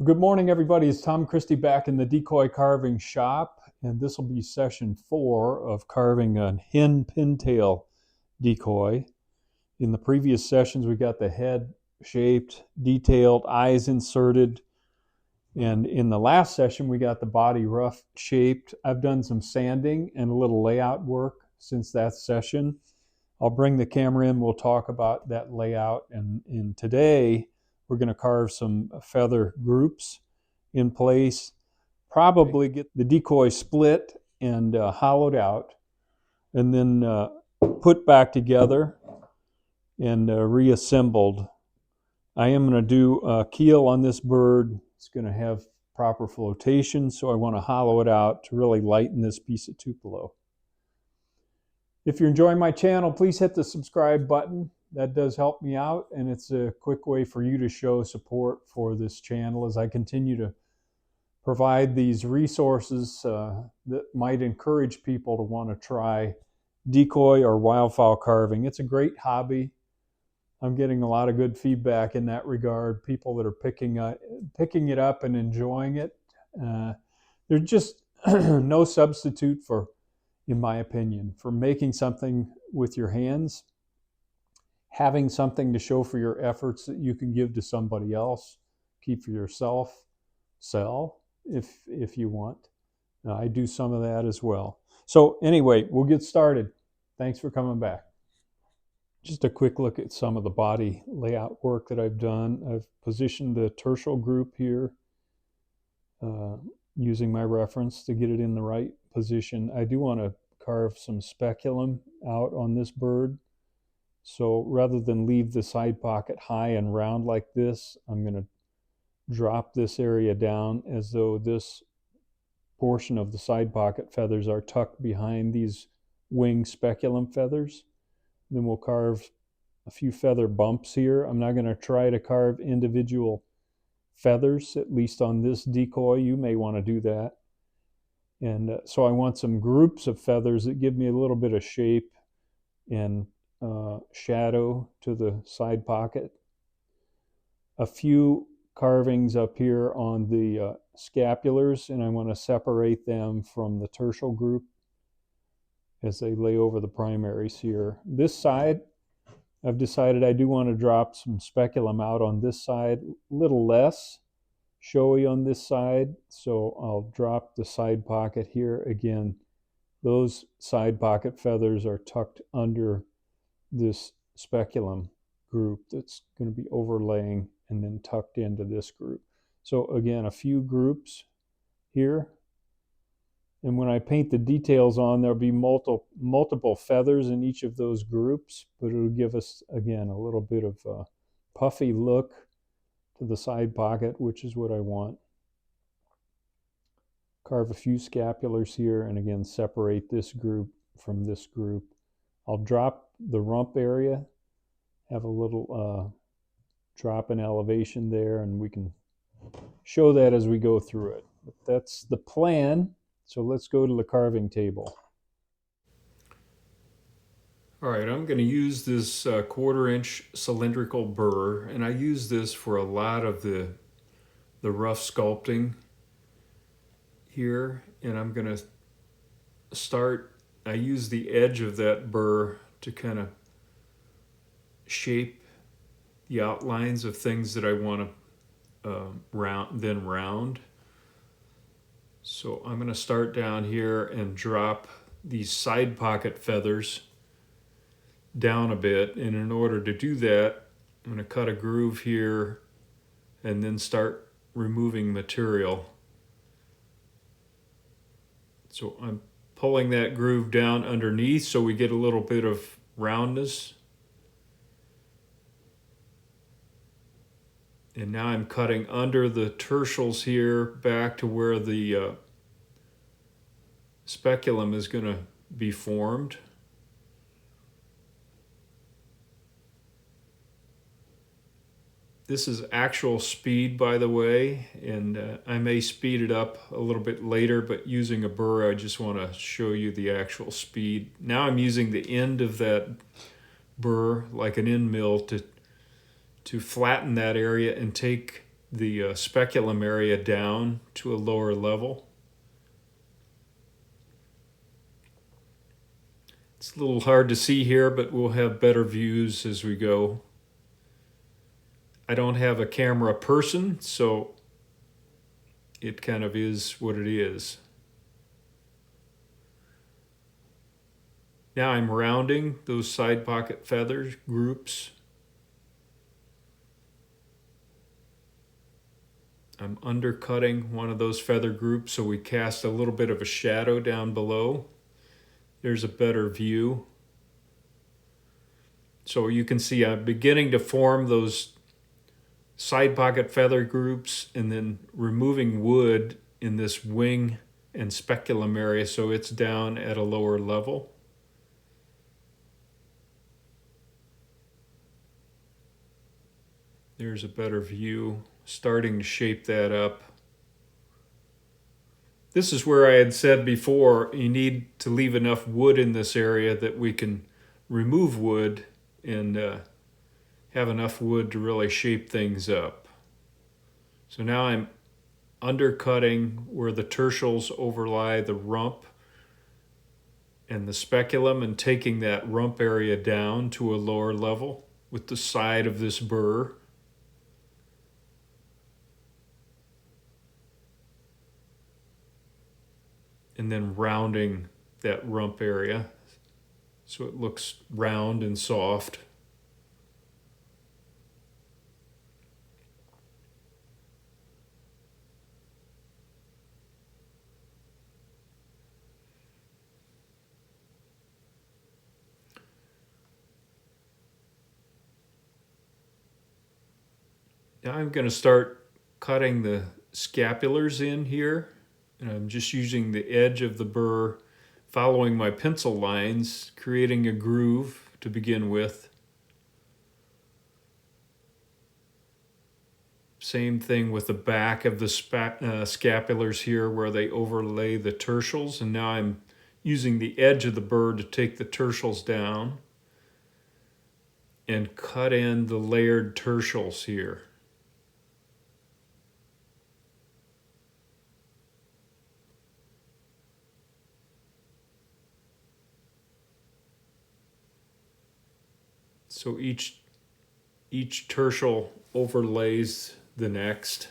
Well, good morning, everybody. It's Tom Christie back in the decoy carving shop, and this will be session 4 of carving a Hen Pintail Decoy. In the previous sessions, we got the head shaped, detailed, eyes inserted, and in the last session, we got the body rough shaped. I've done some sanding and a little layout work since that session. I'll bring the camera in, we'll talk about that layout, and today we're going to carve some feather groups in place, probably get the decoy split and hollowed out, and then put back together and reassembled. I am going to do a keel on this bird. It's going to have proper flotation, so I want to hollow it out to really lighten this piece of Tupelo. If you're enjoying my channel, please hit the subscribe button. That does help me out, and it's a quick way for you to show support for this channel as I continue to provide these resources that might encourage people to want to try decoy or wildfowl carving. It's a great hobby. I'm getting a lot of good feedback in that regard, people that are picking it up and enjoying it. There's just no substitute for, in my opinion, for making something with your hands, having something to show for your efforts that you can give to somebody else, keep for yourself, sell if you want. I do some of that as well. So anyway, we'll get started. Thanks for coming back. Just a quick look at some of the body layout work that I've done. I've positioned the tertial group here using my reference to get it in the right position. I do want to carve some speculum out on this bird. So rather than leave the side pocket high and round like this, I'm going to drop this area down as though this portion of the side pocket feathers are tucked behind these wing speculum feathers. Then we'll carve a few feather bumps here. I'm not going to try to carve individual feathers, at least on this decoy. You may want to do that. And so I want some groups of feathers that give me a little bit of shape and shadow to the side pocket. A few carvings up here on the scapulars, and I want to separate them from the tertial group as they lay over the primaries here. This side, I've decided I do want to drop some speculum out on this side, a little less showy on this side, so I'll drop the side pocket here. Again, those side pocket feathers are tucked under this speculum group that's going to be overlaying and then tucked into this group. So again, a few groups here. And when I paint the details on, there'll be multiple feathers in each of those groups, but it'll give us, again, a little bit of a puffy look to the side pocket, which is what I want. Carve a few scapulars here, and again, separate this group from this group. I'll drop the rump area, have a little drop in elevation there, and we can show that as we go through it. But that's the plan. So let's go to the carving table. All right, I'm going to use this 1/4-inch cylindrical burr, and I use this for a lot of the rough sculpting here. And I'm going to start, I use the edge of that burr to kind of shape the outlines of things that I want to round. So I'm going to start down here and drop these side pocket feathers down a bit. And in order to do that, I'm going to cut a groove here and then start removing material. So I'm pulling that groove down underneath so we get a little bit of roundness. And now I'm cutting under the tertials here back to where the speculum is going to be formed. This is actual speed, by the way, and I may speed it up a little bit later, but using a burr, I just want to show you the actual speed. Now I'm using the end of that burr, like an end mill, to flatten that area and take the speculum area down to a lower level. It's a little hard to see here, but we'll have better views as we go. I don't have a camera person, so it kind of is what it is. Now I'm rounding those side pocket feather groups. I'm undercutting one of those feather groups so we cast a little bit of a shadow down below. There's a better view. So you can see I'm beginning to form those side pocket feather groups and then removing wood in this wing and speculum area so it's down at a lower level. There's a better view, starting to shape that up. This is where I had said before, you need to leave enough wood in this area that we can remove wood and have enough wood to really shape things up. So now I'm undercutting where the tertials overlie the rump and the speculum and taking that rump area down to a lower level with the side of this burr. And then rounding that rump area so it looks round and soft. Now I'm going to start cutting the scapulars in here. And I'm just using the edge of the burr, following my pencil lines, creating a groove to begin with. Same thing with the back of the scapulars here where they overlay the tertials. And now I'm using the edge of the burr to take the tertials down and cut in the layered tertials here. So each tertial overlays the next.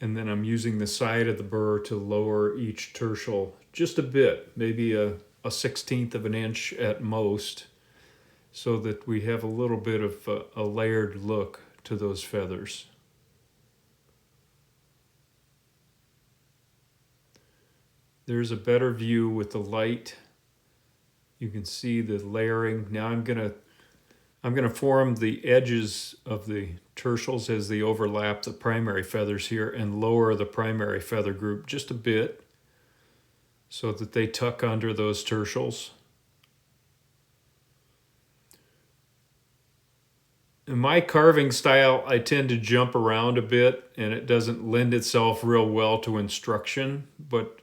And then I'm using the side of the burr to lower each tertial just a bit, maybe a 1/16 of an inch at most, so that we have a little bit of a layered look to those feathers. There's a better view with the light. You can see the layering. Now I'm gonna form the edges of the tertials as they overlap the primary feathers here and lower the primary feather group just a bit so that they tuck under those tertials. In my carving style, I tend to jump around a bit and it doesn't lend itself real well to instruction, but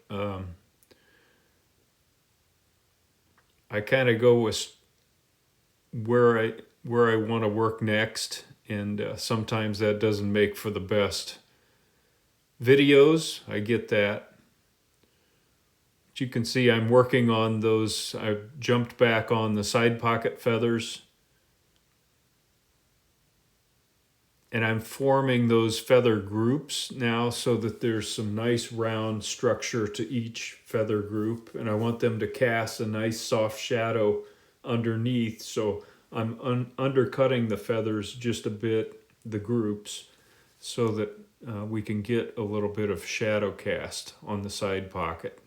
I kind of go with where I want to work next, and sometimes that doesn't make for the best videos. I get that. But you can see I'm working on those. I've jumped back on the side pocket feathers, and I'm forming those feather groups now so that there's some nice round structure to each feather group, and I want them to cast a nice soft shadow underneath, so I'm undercutting the feathers just a bit, the groups, so that we can get a little bit of shadow cast on the side pocket.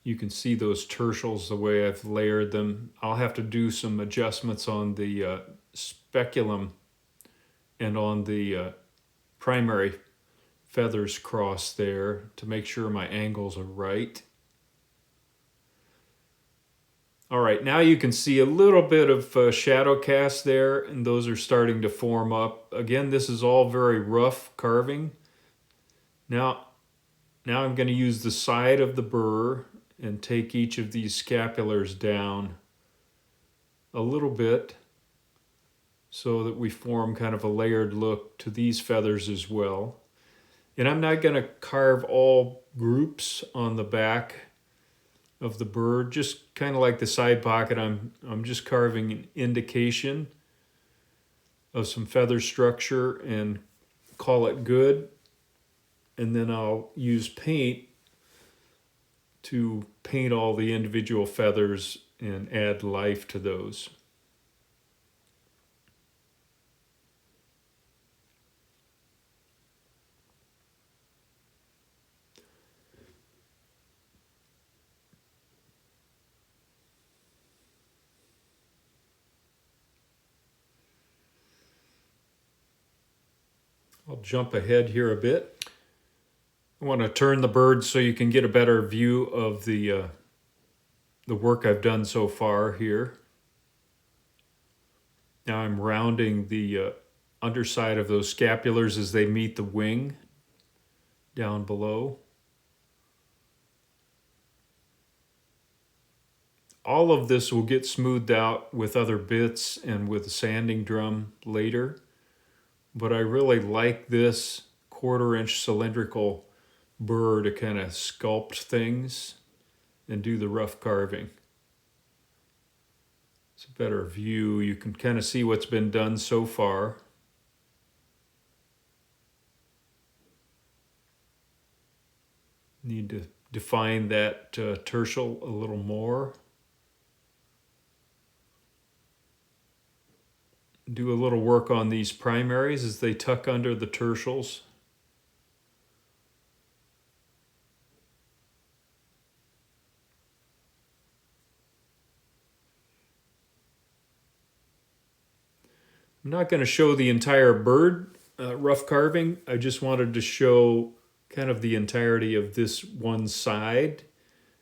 You can see those tertials the way I've layered them. I'll have to do some adjustments on the speculum and on the primary feathers cross there to make sure my angles are right. All right, now you can see a little bit of shadow cast there, and those are starting to form up. Again, this is all very rough carving. Now I'm going to use the side of the burr and take each of these scapulars down a little bit so that we form kind of a layered look to these feathers as well. And I'm not going to carve all groups on the back of the bird, just kind of like the side pocket. I'm just carving an indication of some feather structure and call it good. And then I'll use paint to paint all the individual feathers and add life to those. I'll jump ahead here a bit. I want to turn the bird so you can get a better view of the work I've done so far here. Now I'm rounding the underside of those scapulars as they meet the wing down below. All of this will get smoothed out with other bits and with a sanding drum later, but I really like this 1/4 inch cylindrical burr to kind of sculpt things and do the rough carving. It's a better view. You can kind of see what's been done so far. Need to define that tertial a little more. Do a little work on these primaries as they tuck under the tertials. I'm not going to show the entire bird rough carving. I just wanted to show kind of the entirety of this one side,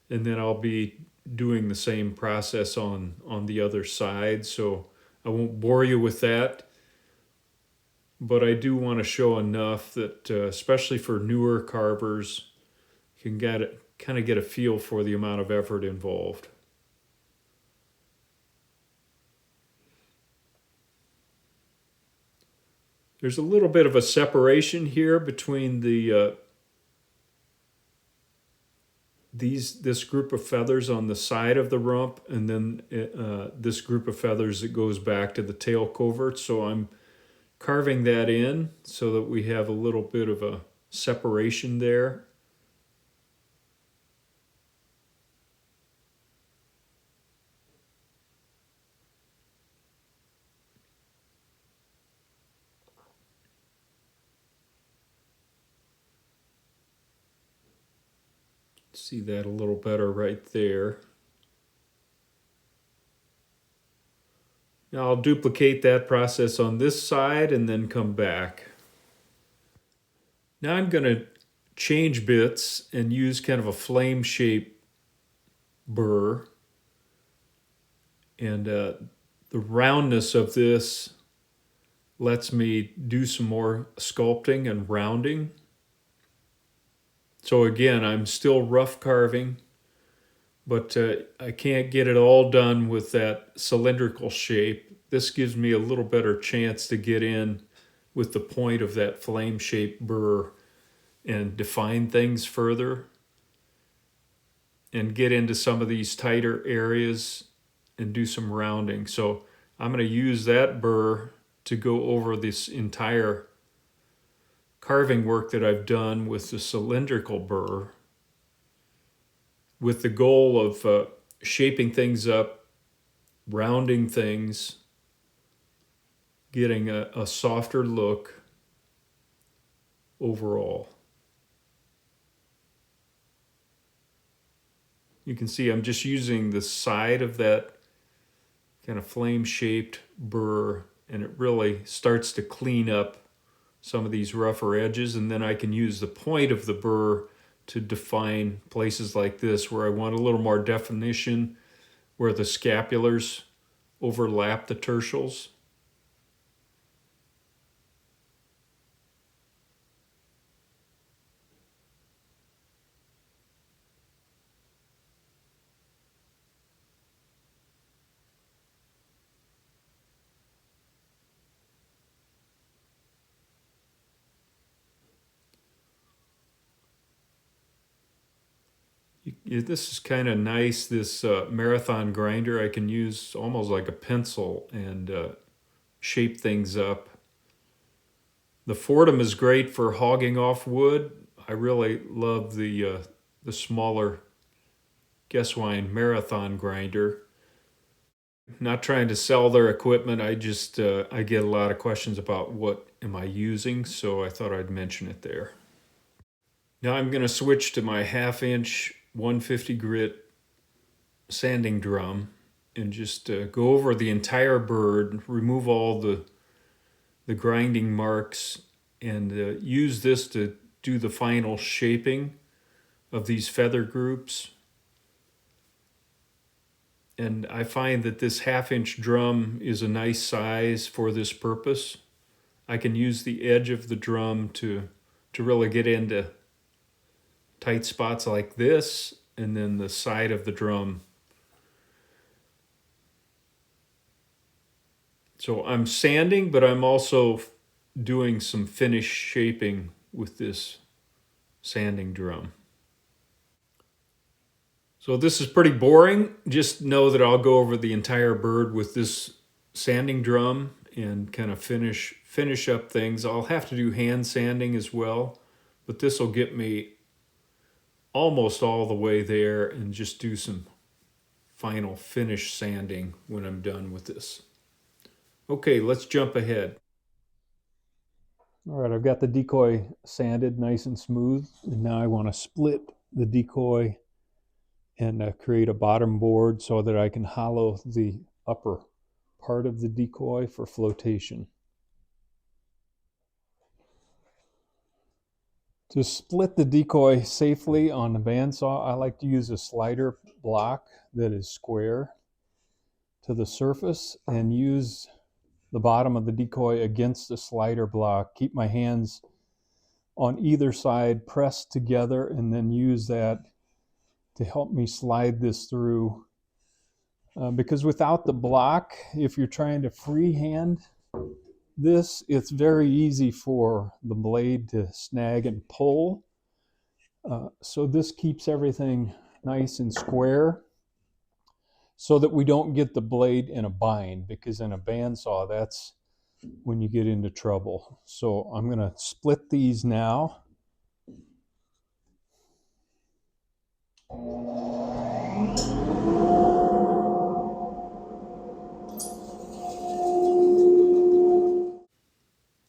and then I'll be doing the same process on the other side, so I won't bore you with that. But I do want to show enough that, especially for newer carvers, you can kind of get a feel for the amount of effort involved. There's a little bit of a separation here between the this group of feathers on the side of the rump, and then this group of feathers that goes back to the tail covert. So I'm carving that in so that we have a little bit of a separation there. See that a little better right there. Now I'll duplicate that process on this side and then come back. Now I'm going to change bits and use kind of a flame shape burr. And the roundness of this lets me do some more sculpting and rounding. So again, I'm still rough carving, but I can't get it all done with that cylindrical shape. This gives me a little better chance to get in with the point of that flame shaped burr and define things further and get into some of these tighter areas and do some rounding. So I'm going to use that burr to go over this entire carving work that I've done with the cylindrical burr, with the goal of shaping things up, rounding things, getting a softer look overall. You can see I'm just using the side of that kind of flame-shaped burr, and it really starts to clean up some of these rougher edges, and then I can use the point of the burr to define places like this where I want a little more definition where the scapulars overlap the tertials. This is kind of nice, this marathon grinder. I can use almost like a pencil and shape things up. The Fordham is great for hogging off wood. I really love the smaller Guesswine marathon grinder. Not trying to sell their equipment. I just I get a lot of questions about what am I using, so I thought I'd mention it there. Now I'm going to switch to my 1/2" 150 grit sanding drum and just go over the entire bird, remove all the grinding marks, and use this to do the final shaping of these feather groups. And I find that this 1/2" drum is a nice size for this purpose. I can use the edge of the drum to really get into tight spots like this, and then the side of the drum. So I'm sanding, but I'm also doing some finish shaping with this sanding drum. So this is pretty boring. Just know that I'll go over the entire bird with this sanding drum and kind of finish up things. I'll have to do hand sanding as well, but this will get me almost all the way there and just do some final finish sanding when I'm done with this. Okay, let's jump ahead. All right, I've got the decoy sanded nice and smooth, and now I want to split the decoy and create a bottom board so that I can hollow the upper part of the decoy for flotation. To split the decoy safely on the bandsaw, I like to use a slider block that is square to the surface and use the bottom of the decoy against the slider block. Keep my hands on either side pressed together and then use that to help me slide this through. Because without the block, if you're trying to freehand this, it's very easy for the blade to snag and pull. So this keeps everything nice and square so that we don't get the blade in a bind, because in a bandsaw, that's when you get into trouble. So I'm going to split these now.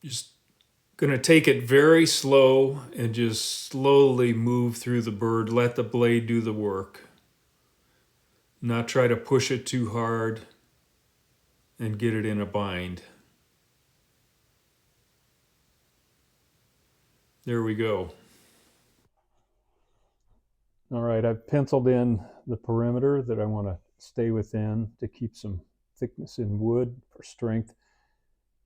Just going to take it very slow and just slowly move through the bird. Let the blade do the work. Not try to push it too hard and get it in a bind. There we go. All right, I've penciled in the perimeter that I want to stay within to keep some thickness in wood for strength.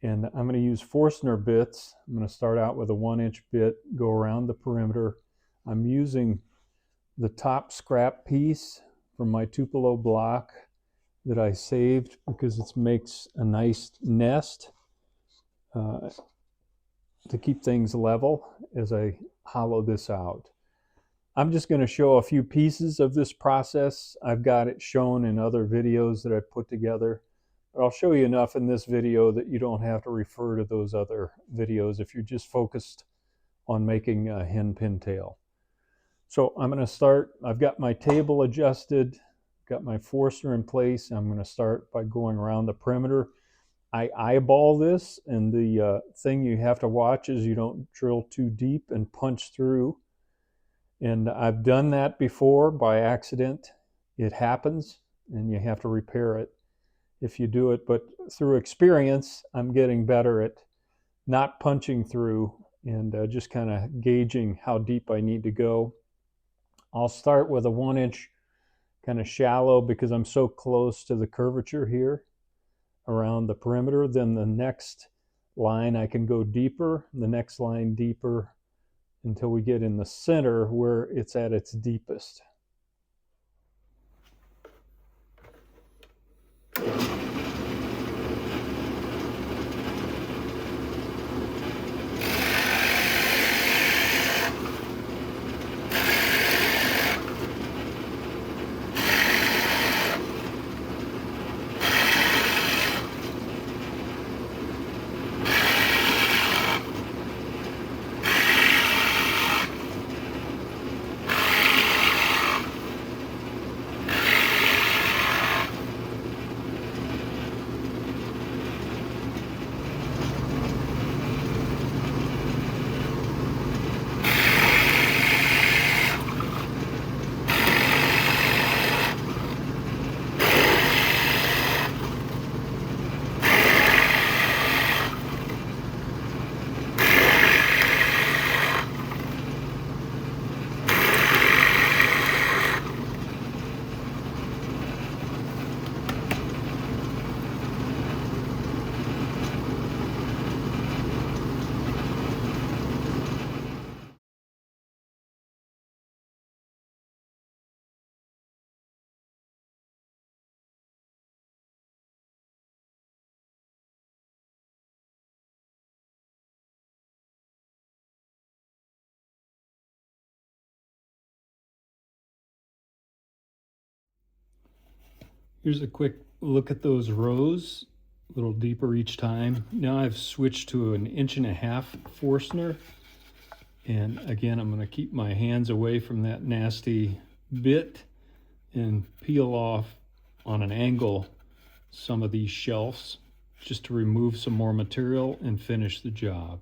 And I'm going to use Forstner bits. I'm going to start out with a 1" bit, go around the perimeter. I'm using the top scrap piece from my Tupelo block that I saved because it makes a nice nest to keep things level as I hollow this out. I'm just going to show a few pieces of this process. I've got it shown in other videos that I've put together, but I'll show you enough in this video that you don't have to refer to those other videos if you're just focused on making a hen pintail. So I'm going to start. I've got my table adjusted, got my Forstner in place. I'm going to start by going around the perimeter. I eyeball this, and the thing you have to watch is you don't drill too deep and punch through. And I've done that before by accident. It happens, and you have to repair it if you do it. But through experience, I'm getting better at not punching through and just kind of gauging how deep I need to go. I'll start with a 1" kind of shallow because I'm so close to the curvature here around the perimeter. Then the next line I can go deeper, the next line deeper, until we get in the center where it's at its deepest. Here's a quick look at those rows, a little deeper each time. Now I've switched to an 1.5" Forstner. And again, I'm going to keep my hands away from that nasty bit and peel off on an angle some of these shelves just to remove some more material and finish the job.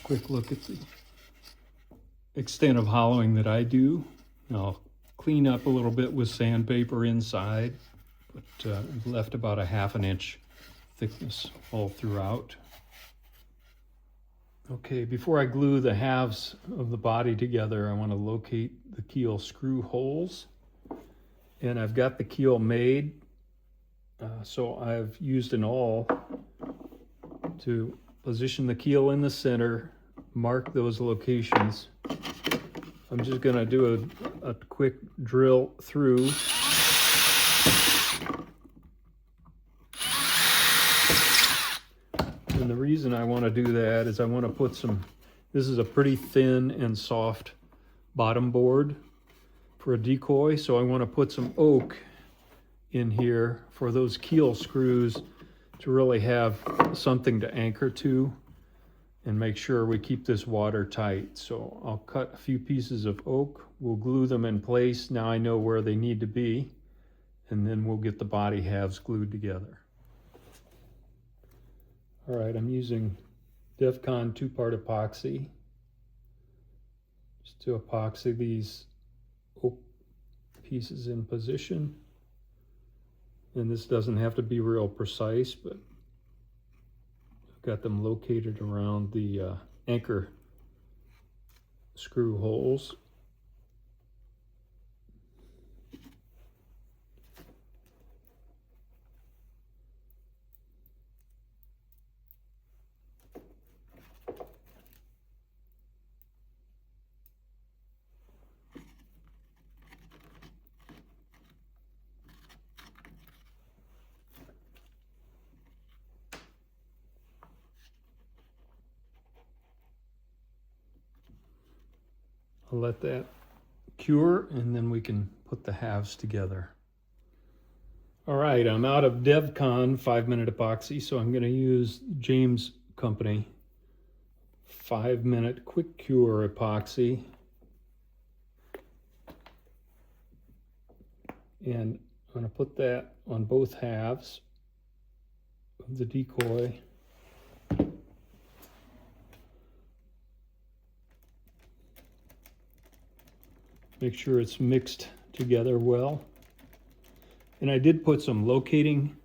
Quick look at the extent of hollowing that I do. I'll clean up a little bit with sandpaper inside, but I've left about a 1/2 inch thickness all throughout. Okay, before I glue the halves of the body together, I want to locate the keel screw holes. And I've got the keel made, so I've used an awl to position the keel in the center, mark those locations. I'm just going to do a quick drill through. And the reason I want to do that is I want to put some, this is a pretty thin and soft bottom board for a decoy, so I want to put some oak in here for those keel screws to really have something to anchor to and make sure we keep this watertight. So I'll cut a few pieces of oak, we'll glue them in place. Now I know where they need to be, and then we'll get the body halves glued together. All right, I'm using DEFCON 2-part epoxy just to epoxy these oak pieces in position. And this doesn't have to be real precise, but I've got them located around the anchor screw holes. I'll let that cure and then we can put the halves together. All right, I'm out of DevCon 5-minute epoxy, so I'm going to use James Company 5-minute quick cure epoxy. And I'm going to put that on both halves of the decoy. Make sure it's mixed together well. And I did put some locating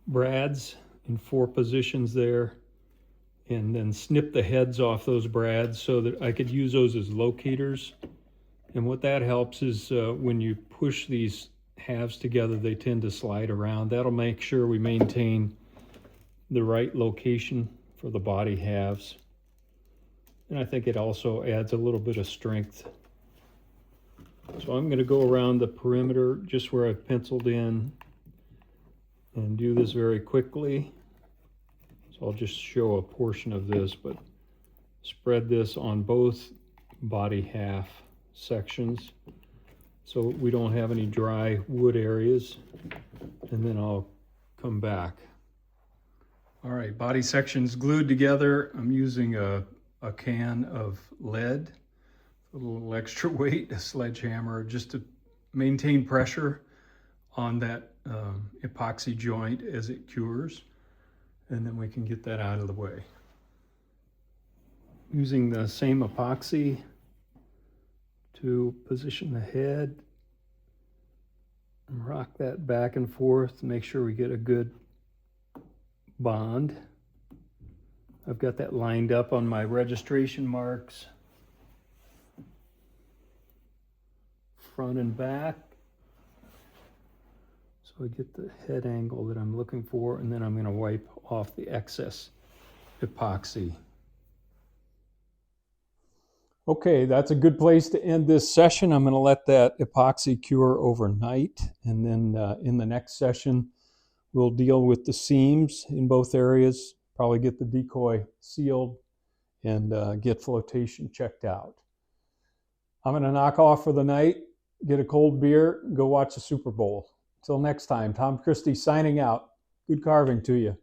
brads in 4 positions there, and then snip the heads off those brads so that I could use those as locators. And what that helps is when you push these halves together, they tend to slide around. That'll make sure we maintain the right location for the body halves. And I think it also adds a little bit of strength. So I'm going to go around the perimeter just where I've penciled in and do this very quickly. So I'll just show a portion of this, but spread this on both body half sections so we don't have any dry wood areas, and then I'll come back. All right, body sections glued together. I'm using a can of lead, a little extra weight, a sledgehammer, just to maintain pressure on that epoxy joint as it cures, and then we can get that out of the way. Using the same epoxy to position the head and rock that back and forth to make sure we get a good bond. I've got that lined up on my registration marks, front and back, so I get the head angle that I'm looking for, and then I'm going to wipe off the excess epoxy. Okay, that's a good place to end this session. I'm going to let that epoxy cure overnight, and then in the next session we'll deal with the seams in both areas, probably get the decoy sealed, and get flotation checked out. I'm going to knock off for the night, get a cold beer, go watch the Super Bowl. Until next time, Tom Christie signing out. Good carving to you.